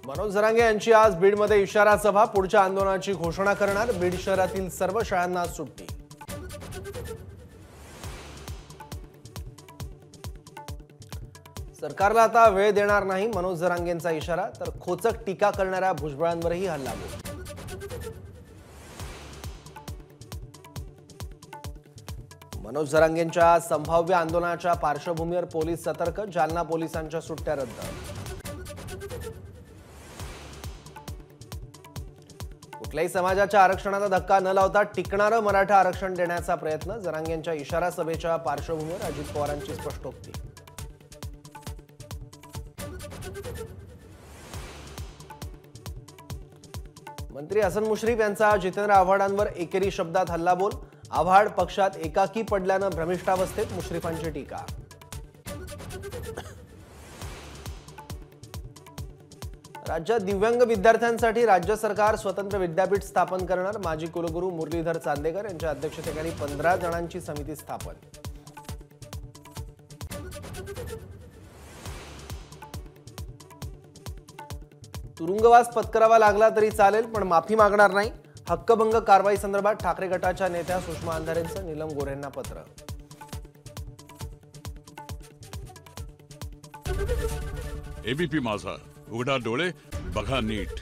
मनोज जरांगे यांची आज बीडमध्ये इशारा सभा, पुढच्या आंदोलनाची घोषणा करणार। बीड शहरातील सर्व शाळांना सुट्टी। सरकारला आता वेळ देणार नाही, मनोज जरांगेंचा इशारा। तर खोचक टीका करणाऱ्या भुजबळांवरही हल्लाबोल। मनोज जरांगेंच्या संभाव्य आंदोलनाच्या पार्श्वभूमीवर पोलीस सतर्क, जालना पोलिसांच्या सुट्ट्या रद्द। कुठल्याही समाजाच्या आरक्षणाला धक्का न लावता टिकणारं मराठा आरक्षण देण्याचा प्रयत्न, जरांगेंच्या इशारा सभेच्या पार्श्वभूमीवर अजित पवारांची स्पष्टोक्ती। मंत्री हसन मुश्रीफ यांचा जितेंद्र आव्हाडांवर एकेरी शब्दात हल्लाबोल। आव्हाड पक्षात एकाकी पडल्यानं भ्रमिष्ठावस्थेत, मुश्रीफांची टीका। राज्यात दिव्यांग विद्यार्थ्यांसाठी राज्य सरकार स्वतंत्र विद्यापीठ स्थापन करणार। माजी कुलगुरू मुरलीधर चांदेकर यांच्या अध्यक्षतेखाली 15 जणांची समिती स्थापन। तुरुंगवास पत्करावा लागला तरी चालेल, पण माफी मागणार नाही। हक्कभंग कारवाई संदर्भात ठाकरे गटाच्या नेत्या सुषमा अंधारेंचं नीलम गोऱ्हेंना पत्र। एबीपी माझा, उघडा डोळे बघा नीट।